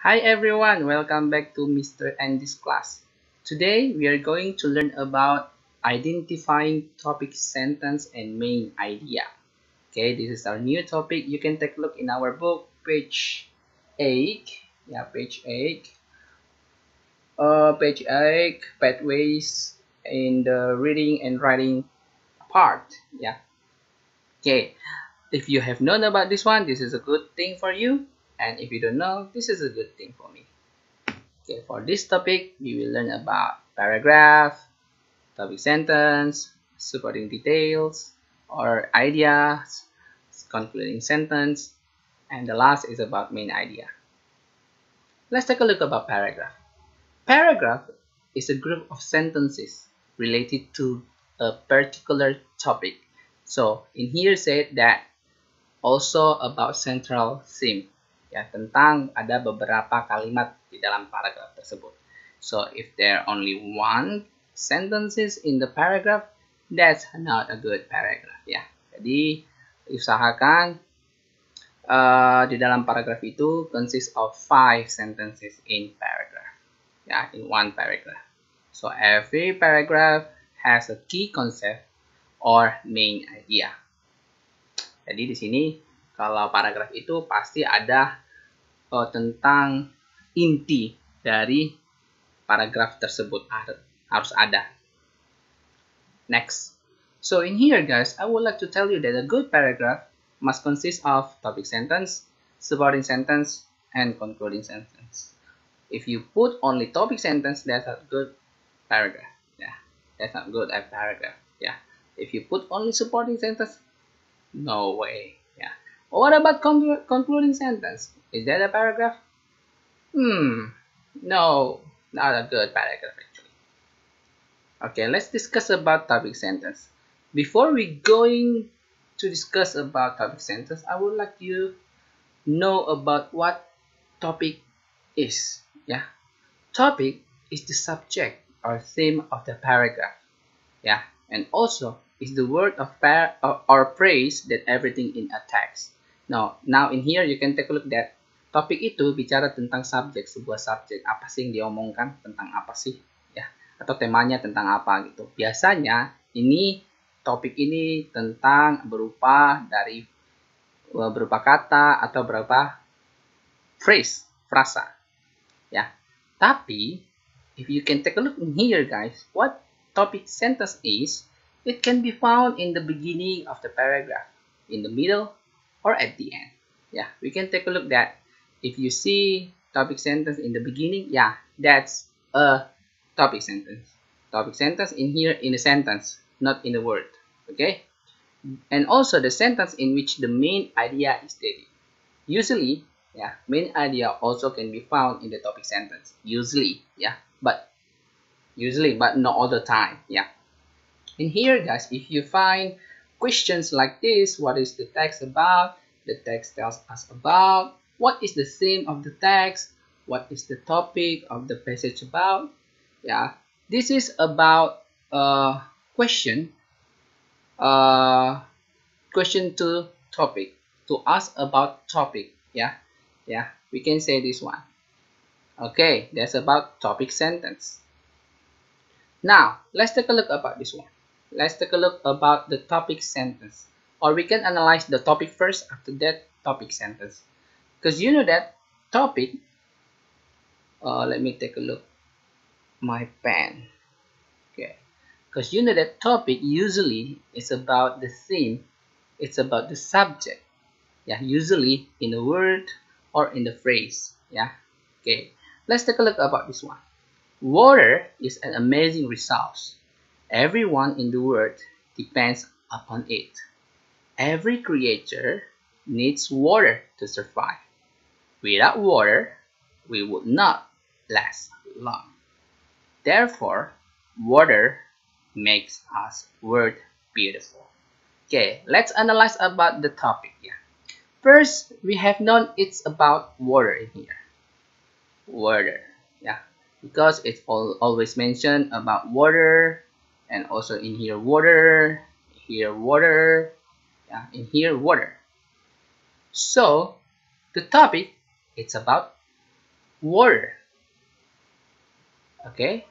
Hi everyone, welcome back to Mr. Andy's class. Today we are going to learn about identifying topic, sentence, and main idea. Okay, this is our new topic. You can take a look in our book, page 8. Yeah, page 8. Page 8, pathways in the reading and writing part. Yeah. Okay, if you have known about this one, this is a good thing for you. And if you don't know, this is a good thing for me. Okay, for this topic, we will learn about paragraph, topic sentence, supporting details, or ideas, concluding sentence, and the last is about main idea. Let's take a look about paragraph. Paragraph is a group of sentences related to a particular topic. So, in here said that also about central theme. Ya, tentang ada beberapa kalimat di dalam paragraf tersebut. So, if there are only one sentences in the paragraph, that's not a good paragraph ya. Jadi, usahakan di dalam paragraf itu consists of 5 sentences in paragraph. Ya, in one paragraph. So, every paragraph has a key concept or main idea. Jadi di sini kalau paragraf itu pasti ada tentang inti dari paragraf tersebut harus ada. Next. So in here guys, I would like to tell you that a good paragraph must consist of topic sentence, supporting sentence, and concluding sentence. If you put only topic sentence, that's a good paragraph. Yeah, that's not good at paragraph. Yeah. If you put only supporting sentence, no way. Yeah. What about concluding sentence? Is that a paragraph? No, not a good paragraph actually. Okay, let's discuss about topic sentence. Before we going to discuss about topic sentence, I would like you know about what topic is. Yeah, topic is the subject or theme of the paragraph. Yeah, and also is the word of or phrase that everything in a text. Now in here you can take a look that topik itu bicara tentang subjek, sebuah subjek. Apa sih yang diomongkan, tentang apa sih ya, atau temanya tentang apa gitu. Biasanya ini topik ini tentang berupa kata atau berupa phrase, frasa ya. Tapi if you can take a look in here guys, what topic sentence is, it can be found in the beginning of the paragraph, in the middle, or at the end. Yeah, we can take a look that if you see topic sentence in the beginning, yeah, that's a topic sentence. Topic sentence in here in a sentence, not in a word. Okay? And also the sentence in which the main idea is stated. Usually, yeah, main idea also can be found in the topic sentence. Usually, yeah, but not all the time. Yeah. In here guys, if you find questions like this, what is the text about? The text tells us about what is the theme of the text, what is the topic of the passage about. Yeah, this is about question to topic, to ask about topic. Yeah, we can say this one. Okay, that's about topic sentence. Now, let's take a look about this one. Let's take a look about the topic sentence. Or we can analyze the topic first, after that topic sentence. Because you know that topic, let me take a look my pen. Okay. Because you know that topic usually is about the theme, it's about the subject. Yeah, usually in a word or in the phrase. Yeah. Okay. Let's take a look about this one. Water is an amazing resource. Everyone in the world depends upon it. Every creature needs water to survive. Without water, we would not last long. Therefore, water makes us world beautiful. Okay, let's analyze about the topic here. First, we have known it's about water in here. Water, yeah, because it's always mentioned about water, and also in here water, here water, yeah, in here water. So the topic, it's about water. Okay.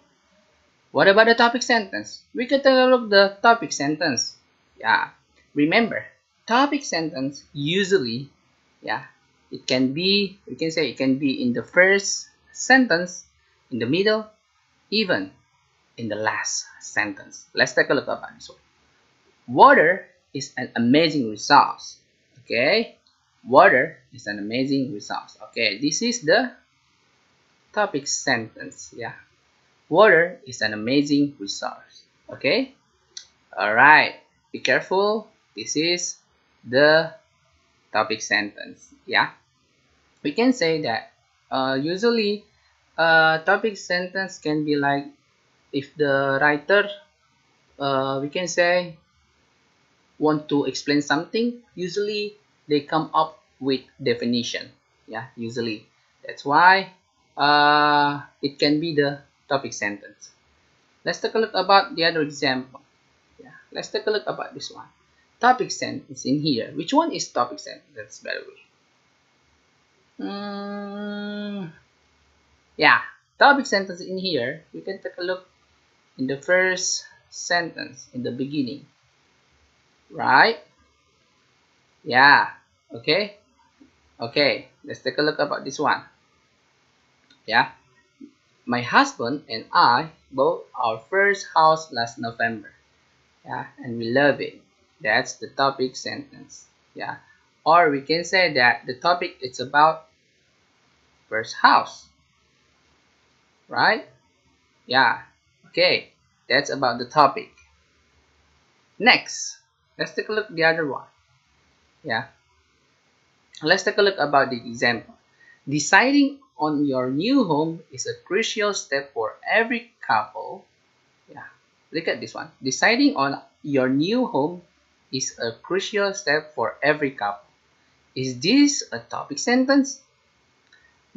What about the topic sentence? We can take a look at the topic sentence. Yeah. Remember, topic sentence usually, yeah, it can be, we can say it can be in the first sentence, in the middle, even in the last sentence. Let's take a look at this one. Water is an amazing resource. Okay. Water is an amazing resource. Okay, this is the topic sentence. Yeah. Water is an amazing resource. Okay. Alright. Be careful. This is the topic sentence. Yeah. We can say that usually topic sentence can be like if the writer we can say want to explain something, usually they come up with definition. Yeah, usually that's why it can be the topic sentence. Let's take a look about the other example. Yeah, let's take a look about this one. Topic sentence in here. Which one is topic sentence, by the way? Yeah, topic sentence in here. You can take a look in the first sentence in the beginning, right? Yeah. Okay. Okay. Let's take a look about this one. Yeah. My husband and I bought our first house last November. Yeah, and we love it. That's the topic sentence. Yeah. Or we can say that the topic is about first house. Right? Yeah. Okay. That's about the topic. Next, let's take a look at the other one. Yeah. Let's take a look about the example. Deciding on your new home is a crucial step for every couple. Yeah. Look at this one. Deciding on your new home is a crucial step for every couple. Is this a topic sentence?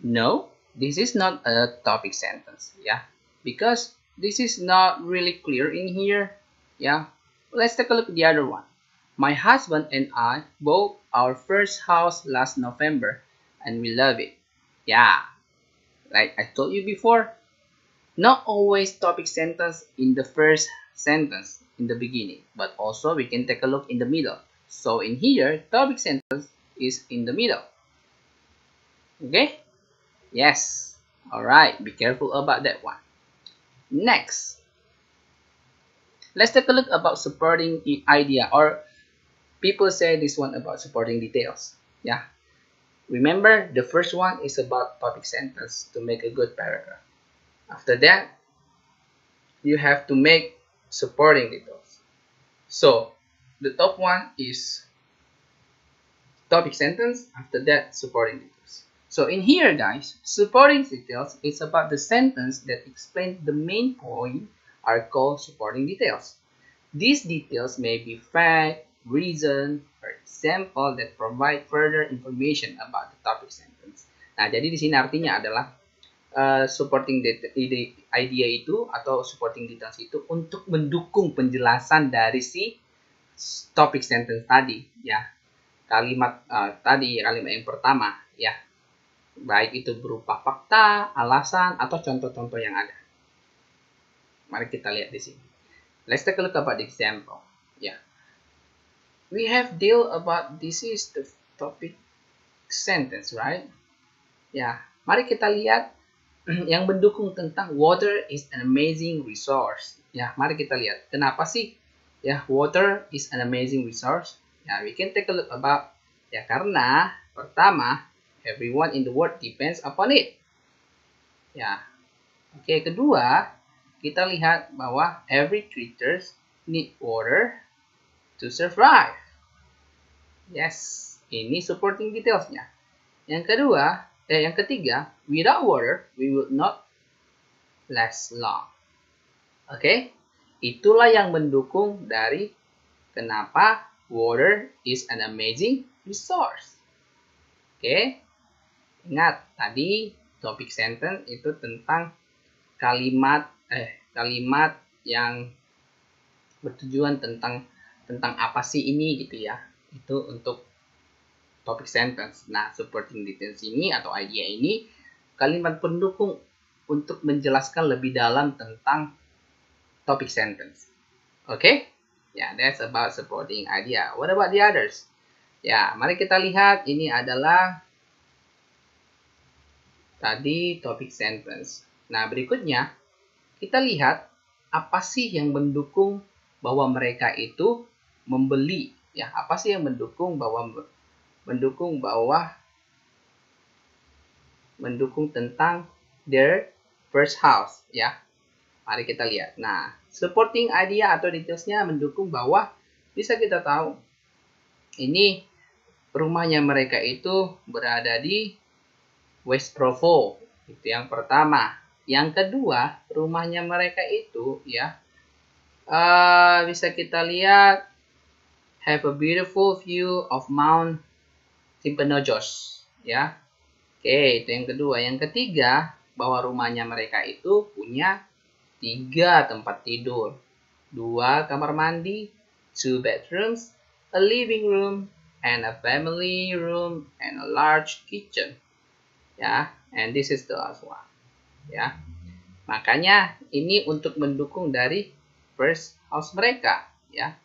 No, this is not a topic sentence. Yeah. Because this is not really clear in here. Yeah. Let's take a look at the other one. My husband and I bought our first house last November and we love it. Yeah, like I told you before, not always topic sentence in the first sentence in the beginning, but also we can take a look in the middle. So in here, topic sentence is in the middle. Okay? Yes. Alright, be careful about that one. Next, let's take a look about supporting idea, or people say this one about supporting details. Yeah. Remember, the first one is about topic sentence to make a good paragraph. After that, you have to make supporting details. So, the top one is topic sentence. After that, supporting details. So, in here, guys, supporting details is about the sentence that explains the main point are called supporting details. These details may be fact, reason, or example that provide further information about the topic sentence. Nah, jadi di sini artinya adalah supporting idea itu atau supporting details itu untuk mendukung penjelasan dari si topic sentence tadi, ya. Kalimat kalimat yang pertama, ya. Baik itu berupa fakta, alasan, atau contoh-contoh yang ada. Mari kita lihat di sini. Let's take a look about the example. Yeah. We have deal about this is the topic sentence, right? Ya, mari kita lihat yang mendukung tentang water is an amazing resource. Ya, mari kita lihat. Kenapa sih? Ya, water is an amazing resource. Ya, we can take a look about. Ya, karena pertama, everyone in the world depends upon it. Ya. Oke, kedua, kita lihat bahwa every creatures need water to survive. Yes, ini supporting detailsnya. Yang ketiga, without water, we will not last long. Oke, itulah yang mendukung dari kenapa water is an amazing resource. Oke, ingat tadi topic sentence itu tentang kalimat yang bertujuan tentang apa sih ini gitu ya. Itu untuk topic sentence. Nah, supporting details ini atau idea ini kalimat pendukung untuk menjelaskan lebih dalam tentang topic sentence. Okay? Yeah, that's about supporting idea. What about the others? Ya, mari kita lihat. Ini adalah tadi topic sentence. Nah, berikutnya kita lihat apa sih yang mendukung bahwa mereka itu membeli. Ya, apa sih yang mendukung tentang their first house, ya. Mari kita lihat. Nah, supporting idea atau detailsnya mendukung bahwa bisa kita tahu ini rumahnya mereka itu berada di West Provo. Itu yang pertama. Yang kedua, rumahnya mereka itu ya bisa kita lihat have a beautiful view of Mount Timpanogos, ya. Oke, itu yang kedua. Yang ketiga, bahwa rumahnya mereka itu punya 3 tempat tidur, 2 kamar mandi, 2 bedrooms, a living room, and a family room, and a large kitchen. Ya, and this is the last one. Ya, makanya ini untuk mendukung dari first house mereka. Ya,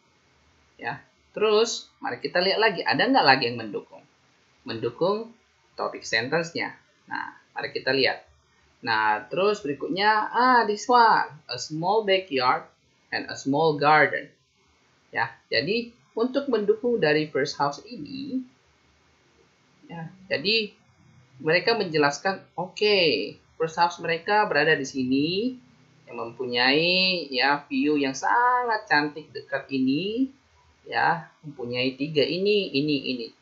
ya. Terus, mari kita lihat lagi. Ada nggak lagi yang mendukung? Mendukung topic sentence-nya. Nah, mari kita lihat. Nah, terus berikutnya, this one, a small backyard and a small garden. Ya, jadi untuk mendukung dari first house ini, ya, jadi mereka menjelaskan, oke, first house mereka berada di sini, yang mempunyai ya view yang sangat cantik dekat ini, ya, mempunyai 3 ini.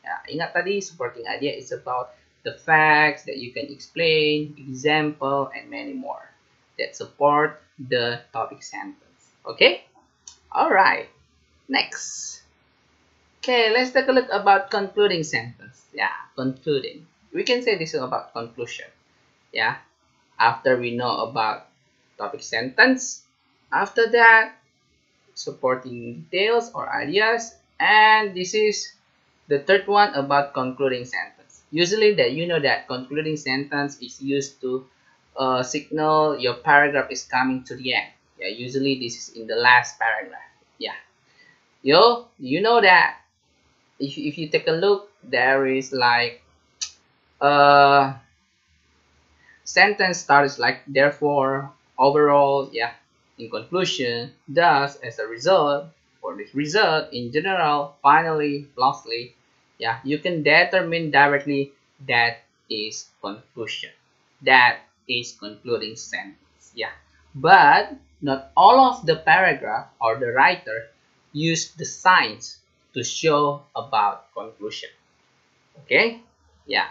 Ya, ingat tadi supporting idea is about the facts that you can explain, example, and many more that support the topic sentence. Okay? Alright. Next. Okay, let's take a look about concluding sentence. Yeah, concluding. We can say this is about conclusion. Yeah. After we know about topic sentence, after that, supporting details or ideas, and this is the third one about concluding sentence. Usually that you know that concluding sentence is used to signal your paragraph is coming to the end. Yeah, usually this is in the last paragraph. Yeah, you know that if you take a look, there is like sentence starts like therefore, overall, yeah, in conclusion, thus, as a result, for this result, in general, finally, lastly, yeah, you can determine directly that is conclusion. That is concluding sentence, yeah. But not all of the paragraph or the writer use the signs to show about conclusion. Okay, yeah.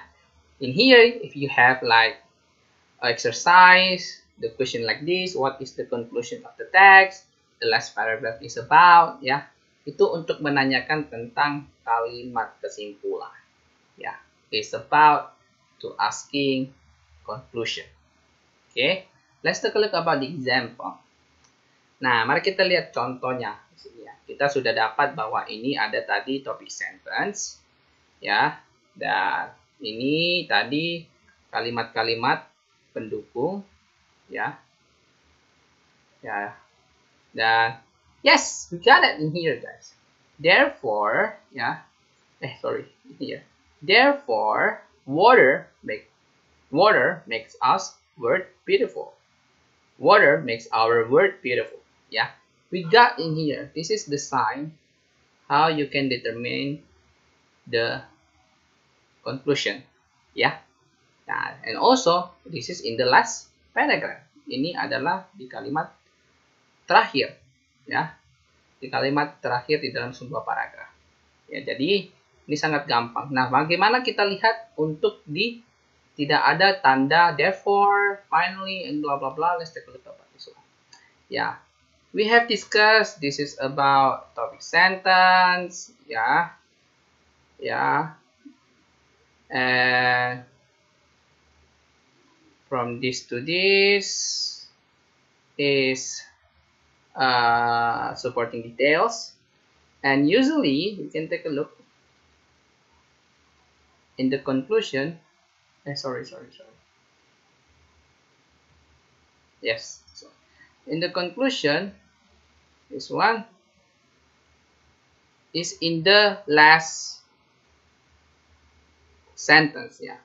In here, if you have like exercise, the question like this, what is the conclusion of the text, the last paragraph is about, ya, itu untuk menanyakan tentang kalimat kesimpulan, ya, it's about to asking conclusion. Okay, let's take a look about the example. Nah, mari kita lihat contohnya di sini ya. Kita sudah dapat bahwa ini ada tadi topic sentence, ya, dan ini tadi kalimat-kalimat pendukung, ya, dan yes, we got it in here, guys. Therefore, ya, here. Therefore, water makes us word beautiful. Water makes our word beautiful. Yeah, we got in here. This is the sign how you can determine the conclusion. Yeah. Nah, and also this is in the last paragraph. Ini adalah di kalimat terakhir, ya, di kalimat terakhir di dalam sebuah paragraf. Ya, jadi ini sangat gampang. Nah, bagaimana kita lihat untuk di tidak ada tanda therefore, finally, and blah blah blah. Let's take a look about this one. Yeah, we have discussed this is about topic sentence. Yeah, and from this to this is supporting details, and usually you can take a look in the conclusion. Sorry. Yes. So in the conclusion, this one is in the last sentence. Yeah.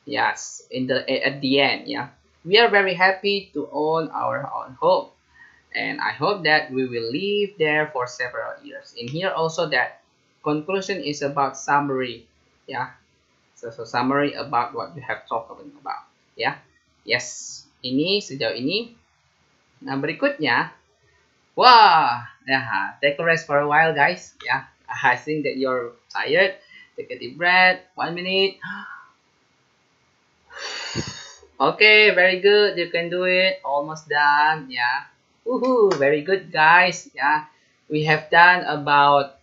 Yes, in the at the end. Yeah. We are very happy to own our own home, and I hope that we will live there for several years. In here also that conclusion is about summary. Yeah. So summary about what we have talked about. Ya. Yes. Ini sejauh ini. Nah, berikutnya. Wah. Ya, take a rest for a while, guys. Ya. I think that you're tired. Take a deep breath. 1 minute. Okay, very good. You can do it. Almost done. Yeah. Woohoo. Very good, guys. Yeah. We have done about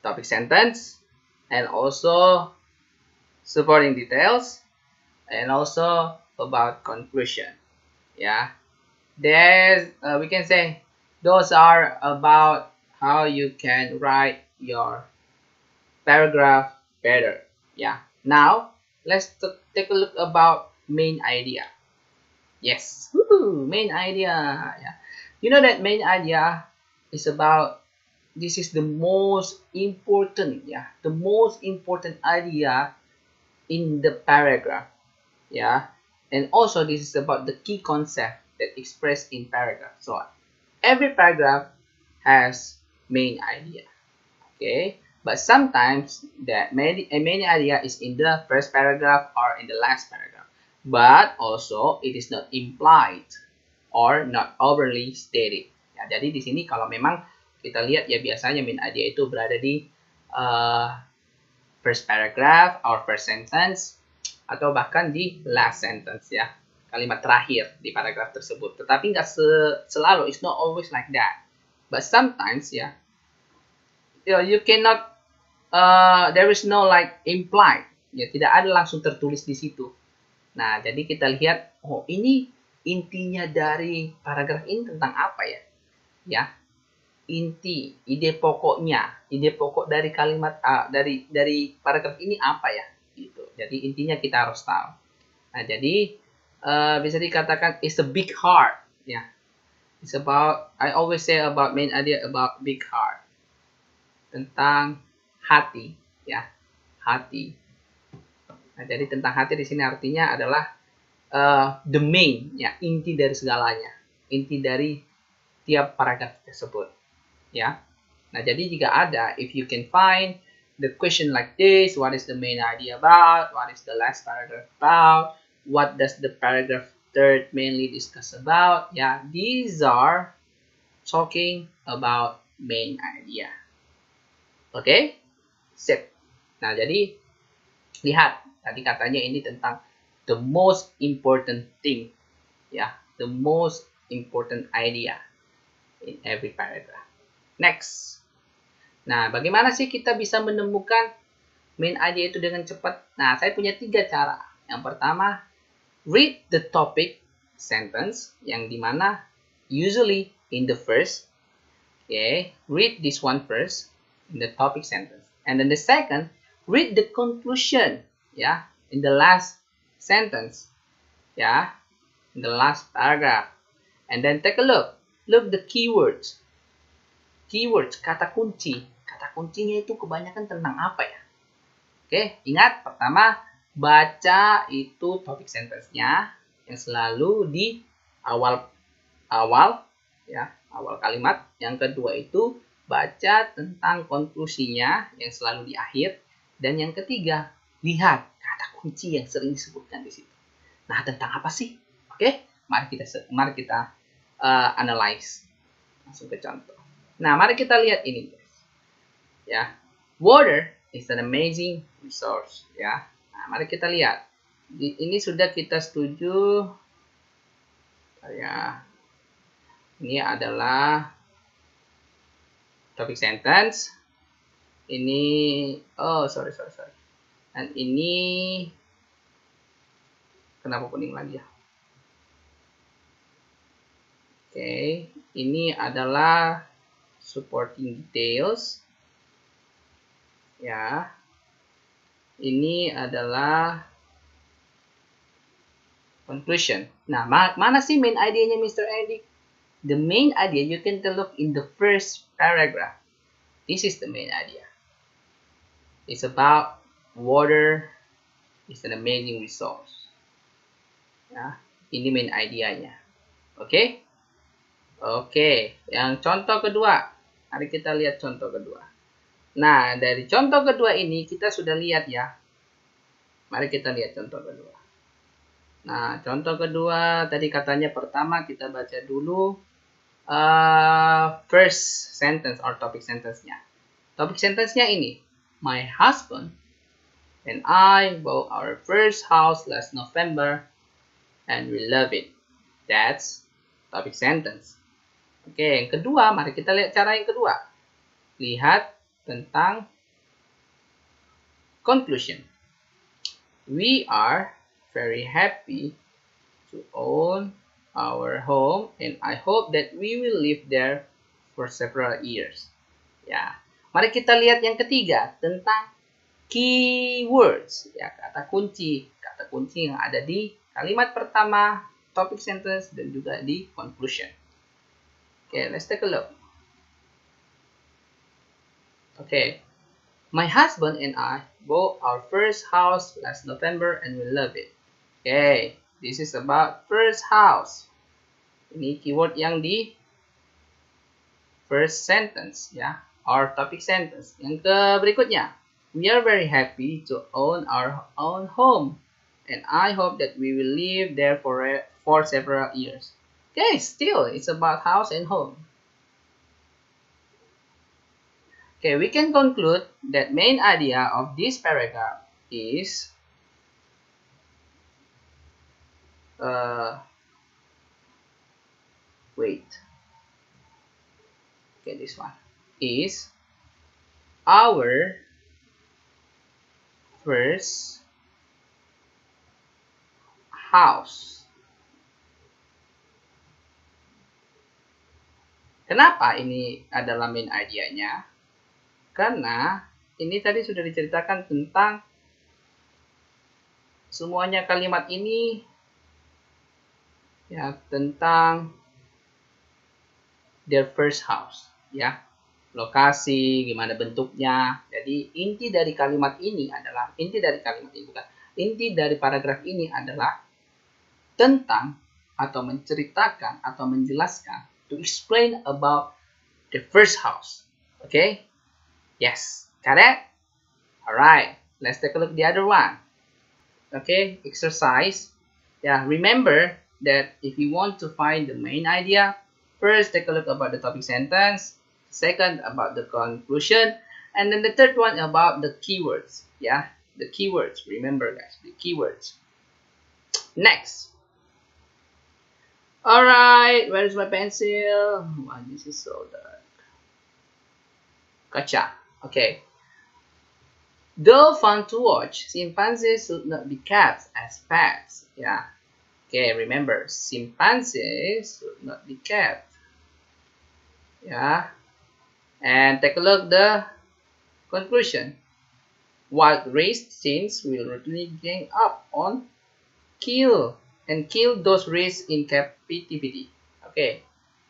topic sentence and also supporting details and also about conclusion. Yeah. There's we can say those are about how you can write your paragraph better. Yeah. Now let's take a look about main idea. Yes. Woohoo, main idea. Yeah. You know that main idea is about this is the most important, yeah, the most important idea in the paragraph. Yeah. And also this is about the key concept that expressed in paragraph. So every paragraph has main idea. Okay. But sometimes that a main idea is in the first paragraph or in the last paragraph. But also it is not implied or not overly stated. Ya, jadi di sini kalau memang kita lihat ya biasanya main idea itu berada di first paragraph or first sentence atau bahkan di last sentence ya, kalimat terakhir di paragraf tersebut. Tetapi nggak selalu, it's not always like that. But sometimes ya, you cannot, there is no like implied, ya tidak ada langsung tertulis di situ. Nah jadi kita lihat, oh ini intinya dari paragraf ini tentang apa ya? Ya, inti, ide pokoknya, ide pokok dari kalimat dari paragraf ini apa ya? Gitu. Jadi intinya kita harus tahu. Nah, jadi bisa dikatakan it's a big heart, ya. It's about, I always say about main idea about big heart. Tentang hati, ya. Hati. Nah, jadi tentang hati di sini artinya adalah the main, ya, inti dari segalanya. Inti dari tiap paragraf tersebut, ya. Nah, jadi jika ada, if you can find the question like this, what is the main idea about? What is the last paragraph about? What does the paragraph third mainly discuss about? Yeah, these are talking about main idea. Oke? Okay? Sip. Nah, jadi lihat, tadi katanya ini tentang the most important thing. Ya, the most important idea in every paragraph. Next. Nah, bagaimana sih kita bisa menemukan main idea itu dengan cepat? Nah, saya punya 3 cara. Yang pertama, read the topic sentence, yang dimana usually in the first, okay, read this one first in the topic sentence. And then the second, read the conclusion, ya, in the last sentence, ya, in the last paragraph. And then take a look the keywords. Keywords, kata kunci. Kata kuncinya itu kebanyakan tentang apa ya? Oke, ingat pertama baca itu topik sentence-nya yang selalu di awal ya, awal kalimat. Yang kedua itu baca tentang konklusinya yang selalu di akhir, dan yang ketiga lihat kata kunci yang sering disebutkan di situ. Nah, tentang apa sih? Oke, mari kita analyze. Langsung ke contoh. Nah, mari kita lihat ini, guys. Ya, water is an amazing resource. Ya, nah, mari kita lihat. Ini sudah kita setuju. Ya, ini adalah topik sentence. Ini, oh sorry. Dan ini kenapa kuning lagi ya? Oke, ini adalah supporting details, ya. Ini adalah conclusion. Nah, mana sih main idea-nya Mr. Edik? The main idea you can look in the first paragraph. This is the main idea. It's about water is an amazing resource. Ya, ini main idenya. Oke? Oke, yang contoh kedua. Mari kita lihat contoh kedua. Nah, dari contoh kedua ini kita sudah lihat ya. Mari kita lihat contoh kedua. Nah, contoh kedua tadi katanya pertama kita baca dulu first sentence or topic sentence-nya. Topic sentence-nya ini. My husband and I bought our first house last November and we love it. That's topic sentence. Oke, yang kedua, mari kita lihat cara yang kedua. Lihat tentang conclusion. We are very happy to own our home and I hope that we will live there for several years. Ya, mari kita lihat yang ketiga tentang keywords, ya, kata kunci yang ada di kalimat pertama, topic sentence, dan juga di conclusion. Okay, let's take a look. Okay, my husband and I bought our first house last November and we love it. Okay, this is about first house. Ini keyword yang di first sentence, ya, or topic sentence. Yang berikutnya, we are very happy to own our own home, and I hope that we will live there for several years. Okay, still, it's about house and home. Okay, we can conclude that main idea of this paragraph is this one is our first house. Kenapa ini adalah main idenya? Karena ini tadi sudah diceritakan tentang semuanya kalimat ini ya, tentang their first house, ya. Lokasi, gimana bentuknya. Jadi inti dari paragraf ini adalah tentang atau menceritakan atau menjelaskan, to explain about the first house. Okay? Yes, got it? Alright, let's take a look at the other one. Okay, exercise. Yeah, remember that if you want to find the main idea, first take a look about the topic sentence, second about the conclusion, and then the third one about the keywords. Yeah, the keywords. Remember guys, the keywords. Next. Alright, where's my pencil? Wow, this is so dark. Gotcha. Okay. Though fun to watch, chimpanzees should not be kept as pets. Yeah. Okay, remember, chimpanzees should not be kept. Yeah. And take a look at the conclusion. Wild raised scenes will routinely gang up on kill those raised in captivity. Okay.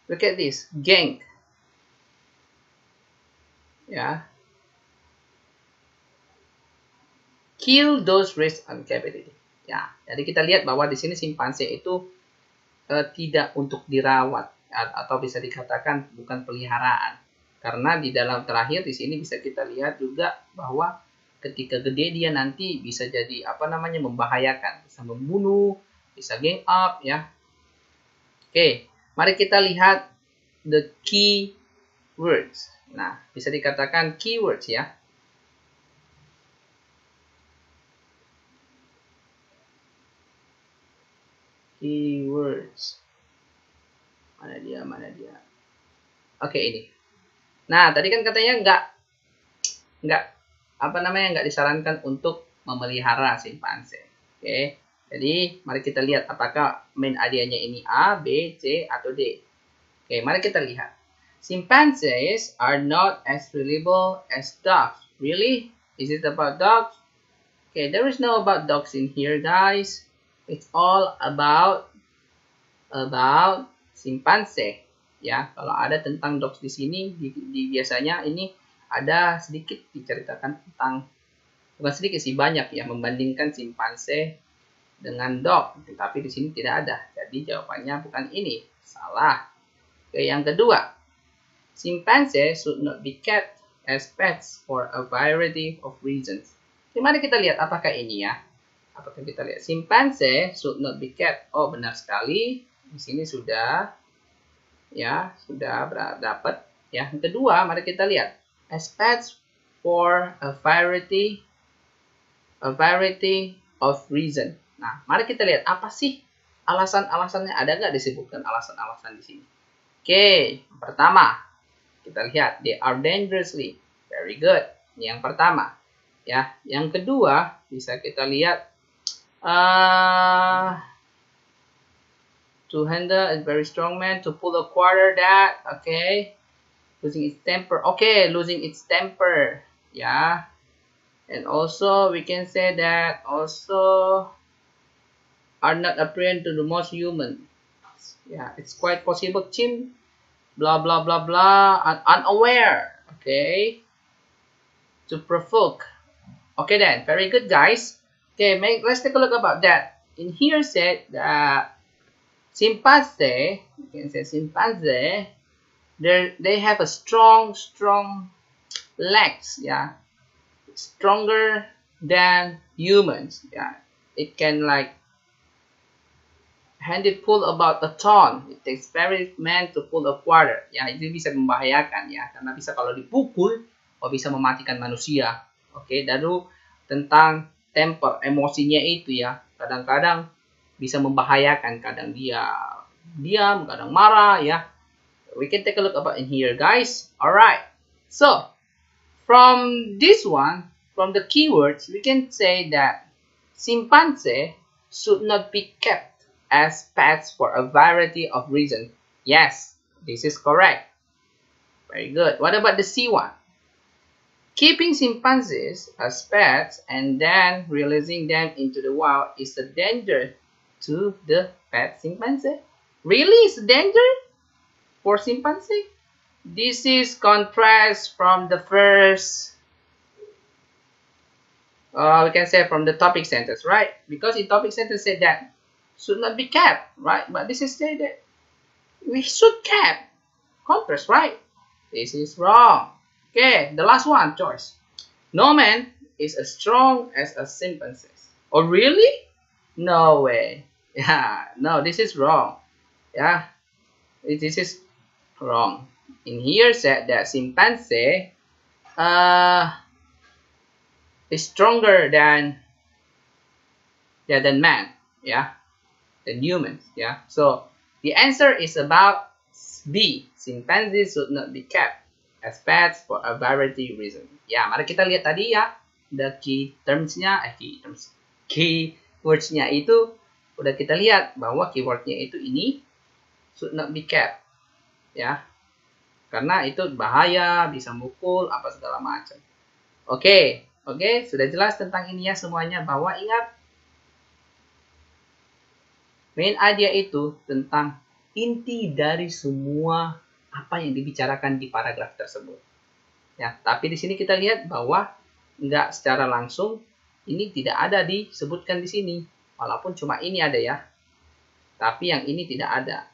Look at this. Gang. Yeah. Kill those raised in captivity. Ya, jadi kita lihat bahwa di sini simpanse itu tidak untuk dirawat atau bisa dikatakan bukan peliharaan. Karena di dalam terakhir di sini bisa kita lihat juga bahwa ketika gede dia nanti bisa jadi membahayakan, bisa membunuh, bisa gang up ya. Oke, mari kita lihat the key words. Nah, bisa dikatakan keywords ya. Keywords. Mana dia? Oke, ini. Nah, tadi kan katanya nggak disarankan untuk memelihara simpanse. Oke. Jadi, mari kita lihat apakah main idenya ini A, B, C, atau D. Oke, mari kita lihat. Chimpanzees are not as reliable as dogs. Really? Is it about dogs? Okay, there is no about dogs in here, guys. It's all about simpanse. Ya, kalau ada tentang dogs di sini, biasanya ini ada sedikit diceritakan tentang, bukan sedikit sih, banyak ya, membandingkan simpanse dengan dog, tetapi di sini tidak ada. Jadi jawabannya bukan ini, salah. Oke, yang kedua, chimpanzee should not be kept as pets for a variety of reasons. Mari kita lihat apakah ini ya. Apakah kita lihat chimpanzee should not be kept? Oh, benar sekali. Di sini sudah ya, sudah dapat ya. Yang kedua, mari kita lihat as pets for a variety of reason. Nah, mari kita lihat apa sih alasan-alasannya, ada nggak disebutkan alasan-alasan di sini? Oke, pertama kita lihat they are dangerously. Very good. Ini yang pertama. Ya, yang kedua bisa kita lihat to handle a very strong man, to pull a quarter that, okay, losing its temper, okay, losing its temper, yeah, and also we can say that also are not apparent to the most human, yeah, it's quite possible chimp, blah blah blah blah, unaware, okay, to provoke, okay then, very good guys, okay, let's take a look about that. In here said that chimpanzee, you can say chimpanzee, they have a strong legs, yeah, stronger than humans, yeah. It can like hand it pull about a ton. It takes very man to pull a quarter. Ya, itu bisa membahayakan ya, karena bisa kalau dipukul, bisa mematikan manusia. Oke, lalu tentang temper, emosinya itu ya, kadang-kadang bisa membahayakan, kadang dia diam, kadang marah ya. We can take a look about in here guys. Alright, so from this one, from the keywords, we can say that chimpanzee should not be kept as pets for a variety of reasons. Yes, this is correct. Very good. What about the C one? Keeping chimpanzees as pets and then releasing them into the wild is a danger to the pet chimpanzee. Really, it's a danger for chimpanzee? This is contrast from the first, we can say from the topic sentence, right? Because in topic sentence said that should not be kept, right? But this is said that we should kept. Contrast, right? This is wrong. Okay, the last one, choice. No man is as strong as a chimpanzee. Oh, really? No way. Yeah, no, this is wrong. Yeah, this is wrong. In here said that chimpanzee is stronger than man, yeah, than humans, yeah. So the answer is about B. Chimpanzees should not be kept as pets for a variety of reasons. Ya, mari kita lihat tadi ya, the key terms-nya, keywords-nya itu udah kita lihat bahwa keyword-nya itu ini should not be kept, ya, karena itu bahaya, bisa mukul, apa segala macam. Oke, sudah jelas tentang ini ya semuanya, bahwa ingat main idea itu tentang inti dari semua apa yang dibicarakan di paragraf tersebut. Ya, tapi di sini kita lihat bahwa nggak secara langsung ini tidak ada disebutkan di sini, walaupun cuma ini ada ya, tapi yang ini tidak ada.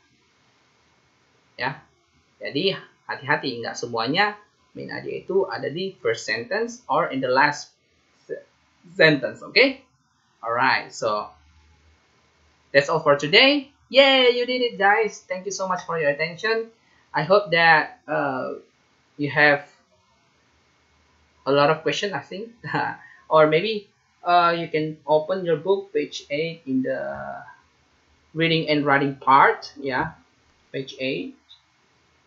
Ya, jadi hati-hati, nggak semuanya main idea itu ada di first sentence or in the last sentence. Okay? Alright, so that's all for today. Yay, you did it guys. Thank you so much for your attention. I hope that you have a lot of questions, I think. Or maybe you can open your book, page 8 in the reading and writing part. Yeah, page 8.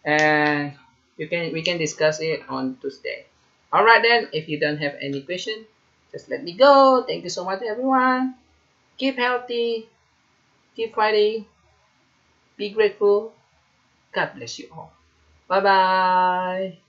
And we can discuss it on Tuesday. Alright then, if you don't have any question, just let me go. Thank you so much everyone. Keep healthy. Keep fighting. Be grateful. God bless you all. Bye-bye.